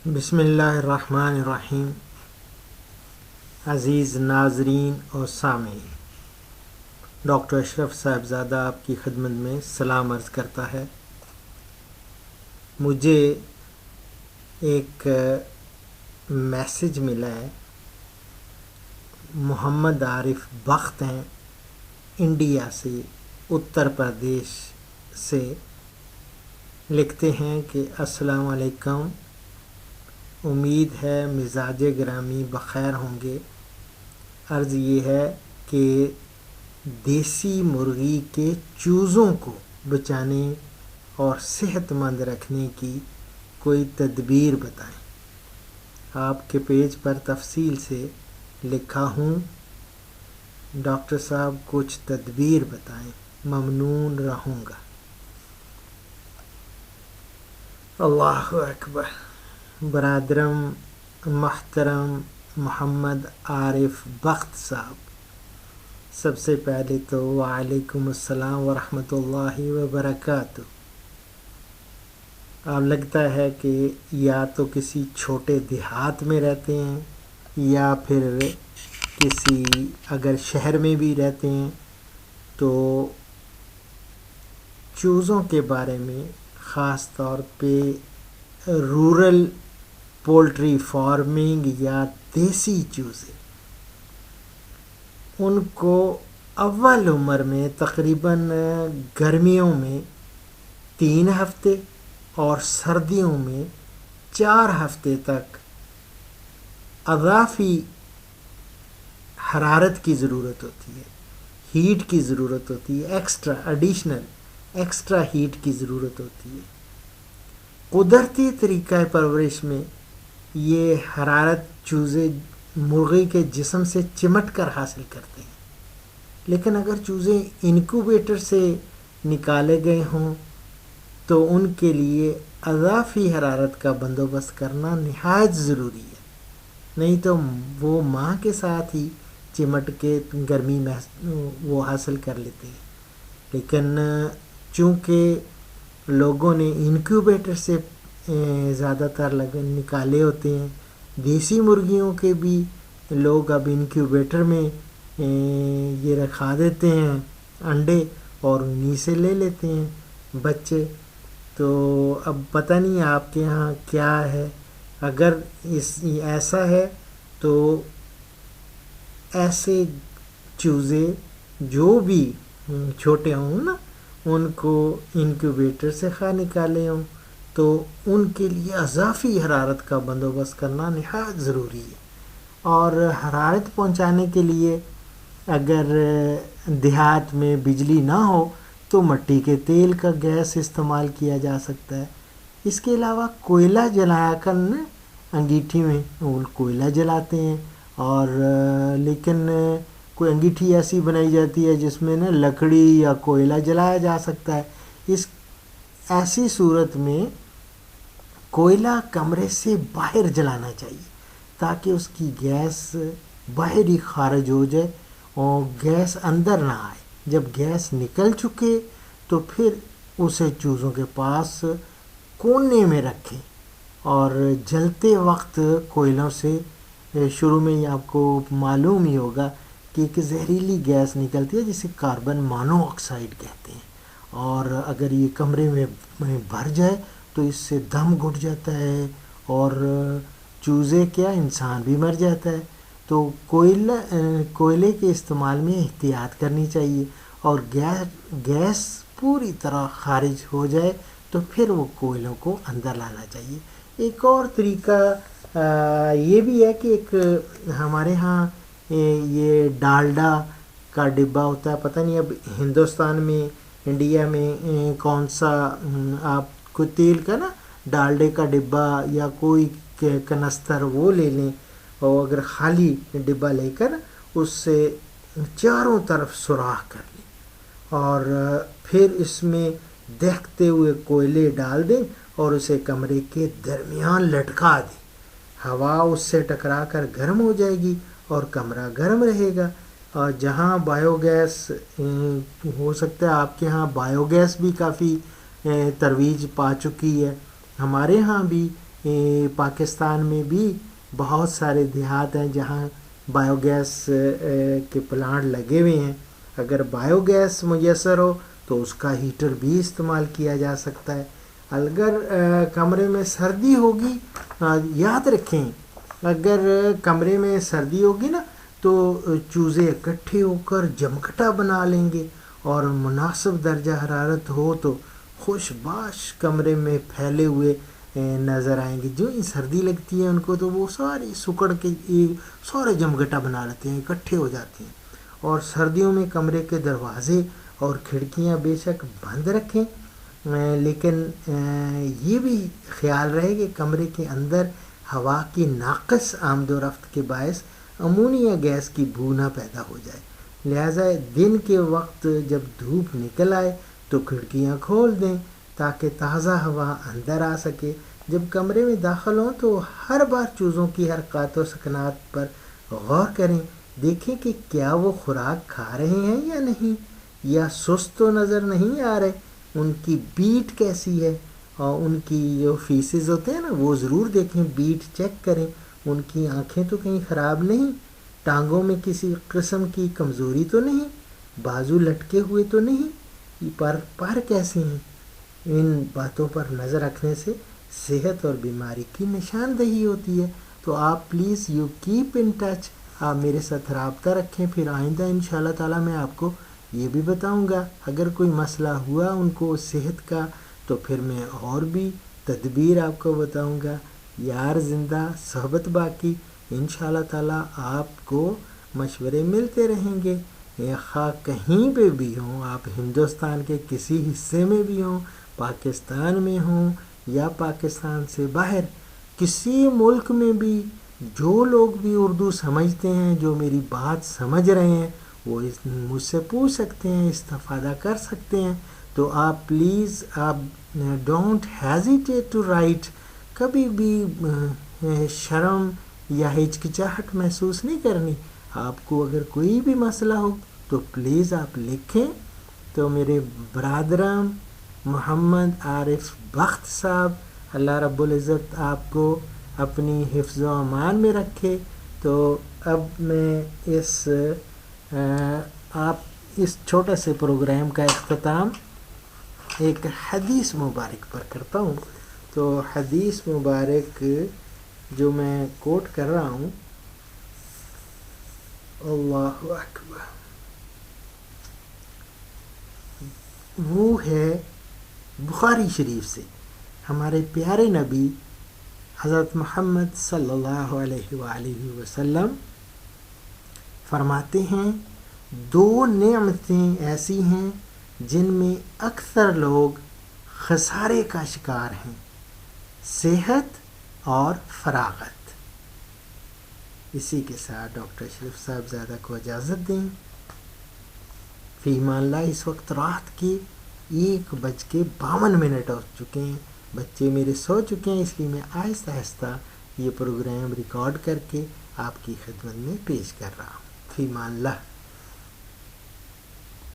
بسم اللہ الرحمن الرحیم۔ عزیز ناظرین اور سامعین، ڈاکٹر اشرف صاحبزادہ آپ کی خدمت میں سلام عرض کرتا ہے۔ مجھے ایک میسج ملا ہے، محمد عارف بخت ہیں، انڈیا سے، اتر پردیش سے، لکھتے ہیں کہ السلام علیکم، امید ہے مزاج گرامی بخیر ہوں گے۔ عرض یہ ہے کہ دیسی مرغی کے چوزوں کو بچانے اور صحت مند رکھنے کی کوئی تدبیر بتائیں۔ آپ کے پیج پر تفصیل سے لکھا ہوں، ڈاکٹر صاحب کچھ تدبیر بتائیں، ممنون رہوں گا۔ اللہ اکبر۔ برادرم محترم محمد عارف بخت صاحب، سب سے پہلے تو وعلیکم السلام ورحمۃ اللہ وبرکاتہ۔ آپ لگتا ہے کہ یا تو کسی چھوٹے دیہات میں رہتے ہیں یا پھر کسی اگر شہر میں بھی رہتے ہیں تو چوزوں کے بارے میں، خاص طور پہ رورل پولٹری فارمنگ یا دیسی چوزے، ان کو اول عمر میں تقریباً گرمیوں میں 3 ہفتے اور سردیوں میں 4 ہفتے تک اضافی حرارت کی ضرورت ہوتی ہے، ہیٹ کی ضرورت ہوتی ہے، ایکسٹرا ہیٹ کی ضرورت ہوتی ہے۔ قدرتی طریقہ پرورش میں یہ حرارت چوزے مرغی کے جسم سے چمٹ کر حاصل کرتے ہیں، لیکن اگر چوزے انکیوبیٹر سے نکالے گئے ہوں تو ان کے لیے اضافی حرارت کا بندوبست کرنا نہایت ضروری ہے، نہیں تو وہ ماں کے ساتھ ہی چمٹ کے گرمی وہ حاصل کر لیتے ہیں۔ لیکن چونکہ لوگوں نے انکیوبیٹر سے زیادہ تر نکالے ہوتے ہیں، دیسی مرغیوں کے بھی لوگ اب انکیوبیٹر میں یہ رکھا دیتے ہیں انڈے اور انہی سے لے لیتے ہیں بچے۔ تو اب پتہ نہیں آپ کے ہاں کیا ہے، اگر ایسا ہے تو ایسے چوزے جو بھی چھوٹے ہوں نا، ان کو انکیوبیٹر سے نکالے ہوں تو ان کے لیے اضافی حرارت کا بندوبست کرنا نہایت ضروری ہے۔ اور حرارت پہنچانے کے لیے اگر دیہات میں بجلی نہ ہو تو مٹی کے تیل کا گیس استعمال کیا جا سکتا ہے۔ اس کے علاوہ کوئلہ جلایا کر انگیٹھی میں وہ کوئلہ جلاتے ہیں، اور لیکن کوئی انگیٹھی ایسی بنائی جاتی ہے جس میں لکڑی یا کوئلہ جلایا جا سکتا ہے۔ ایسی صورت میں کوئلہ کمرے سے باہر جلانا چاہیے تاکہ اس کی گیس باہر ہی خارج ہو جائے اور گیس اندر نہ آئے۔ جب گیس نکل چکے تو پھر اسے چوزوں کے پاس کونے میں رکھیں، اور جلتے وقت کوئلوں سے شروع میں ہی آپ کو معلوم ہی ہوگا کہ ایک زہریلی گیس نکلتی ہے جسے کاربن مانو آکسائڈ کہتے ہیں، اور اگر یہ کمرے میں بھر جائے تو اس سے دم گھٹ جاتا ہے اور چوزے کیا انسان بھی مر جاتا ہے۔ تو کوئلے کے استعمال میں احتیاط کرنی چاہیے، اور گیس پوری طرح خارج ہو جائے تو پھر وہ کوئلوں کو اندر لانا چاہیے۔ ایک اور طریقہ یہ بھی ہے کہ ایک ہمارے ہاں یہ ڈالڈا کا ڈبہ ہوتا ہے، پتہ نہیں اب ہندوستان میں انڈیا میں کون سا، آپ کو تیل کا ڈالڈے کا ڈبہ یا کوئی کنستر وہ لے لیں، اور اگر خالی ڈبہ لے کر اس سے چاروں طرف سوراخ کر لیں اور پھر اس میں دہتے ہوئے کوئلے ڈال دیں اور اسے کمرے کے درمیان لٹکا دیں۔ ہوا اس سے ٹکرا کر گرم ہو جائے گی اور کمرہ گرم رہے گا۔ اور جہاں بایو گیس ہو سکتا ہے آپ کے ہاں بایو گیس بھی کافی ترویج پا چکی ہے، ہمارے ہاں بھی پاکستان میں بھی بہت سارے دیہات ہیں جہاں بایو گیس کے پلانٹ لگے ہوئے ہیں. اگر بایو گیس میسر ہو تو اس کا ہیٹر بھی استعمال کیا جا سکتا ہے. اگر کمرے میں سردی ہوگی، یاد رکھیں اگر کمرے میں سردی ہوگی نا تو چوزے اکٹھے ہو کر جمگٹا بنا لیں گے، اور مناسب درجہ حرارت ہو تو خوش باش کمرے میں پھیلے ہوئے نظر آئیں گے. جو ہی سردی لگتی ہے ان کو تو وہ سارے سکڑ کے سارے جمگٹا بنا لیتے ہیں، اکٹھے ہو جاتے ہیں. اور سردیوں میں کمرے کے دروازے اور کھڑکیاں بے شک بند رکھیں، لیکن یہ بھی خیال رہے کہ کمرے کے اندر ہوا کی ناقص آمد و رفت کے باعث امونیا گیس کی بو نہ پیدا ہو جائے. لہٰذا دن کے وقت جب دھوپ نکل آئے تو کھڑکیاں کھول دیں تاکہ تازہ ہوا اندر آ سکے. جب کمرے میں داخل ہوں تو ہر بار چوزوں کی حرکات و سکنات پر غور کریں. دیکھیں کہ کیا وہ خوراک کھا رہے ہیں یا نہیں، یا سست تو نظر نہیں آ رہے. ان کی بیٹ کیسی ہے، اور ان کی جو فیسز ہوتے ہیں نا وہ ضرور دیکھیں، بیٹ چیک کریں. ان کی آنکھیں تو کہیں خراب نہیں، ٹانگوں میں کسی قسم کی کمزوری تو نہیں، بازو لٹکے ہوئے تو نہیں، پر کیسے ہیں. ان باتوں پر نظر رکھنے سے صحت اور بیماری کی نشاندہی ہوتی ہے. تو آپ please you keep in touch, آپ میرے ساتھ رابطہ رکھیں. پھر آئندہ انشاءاللہ تعالیٰ میں آپ کو یہ بھی بتاؤں گا اگر کوئی مسئلہ ہوا ان کو صحت کا تو پھر میں اور بھی تدبیر آپ کو بتاؤں گا. یار زندہ صحبت باقی. انشاءاللہ تعالیٰ آپ کو مشورے ملتے رہیں گے. خواہ کہیں پہ بھی ہوں، آپ ہندوستان کے کسی حصے میں بھی ہوں، پاکستان میں ہوں یا پاکستان سے باہر کسی ملک میں بھی، جو لوگ بھی اردو سمجھتے ہیں، جو میری بات سمجھ رہے ہیں، وہ مجھ سے پوچھ سکتے ہیں، استفادہ کر سکتے ہیں. تو آپ پلیز آپ ڈونٹ ہیزیٹیٹ ٹو رائٹ. کبھی بھی شرم یا ہچکچاہٹ محسوس نہیں کرنی. آپ کو اگر کوئی بھی مسئلہ ہو تو پلیز آپ لکھیں. تو میرے برادران محمد عارف بخت صاحب، اللہ رب العزت آپ کو اپنی حفظ و امان میں رکھے. تو اب میں آپ اس چھوٹے سے پروگرام کا اختتام ایک حدیث مبارک پر کرتا ہوں. تو حدیث مبارک جو میں کوٹ کر رہا ہوں، اللہ اکبر، وہ ہے بخاری شریف سے. ہمارے پیارے نبی حضرت محمد صلی اللہ علیہ وآلہ وسلم فرماتے ہیں، دو نعمتیں ایسی ہیں جن میں اکثر لوگ خسارے کا شکار ہیں، صحت اور فراغت. اسی کے ساتھ ڈاکٹر شریف صاحب زادہ کو اجازت دیں. فی امان اللہ. اس وقت رات کے 1:52 ہو چکے ہیں. بچے میرے سو چکے ہیں، اس لیے میں آہستہ آہستہ یہ پروگرام ریکارڈ کر کے آپ کی خدمت میں پیش کر رہا ہوں. فی امان اللہ.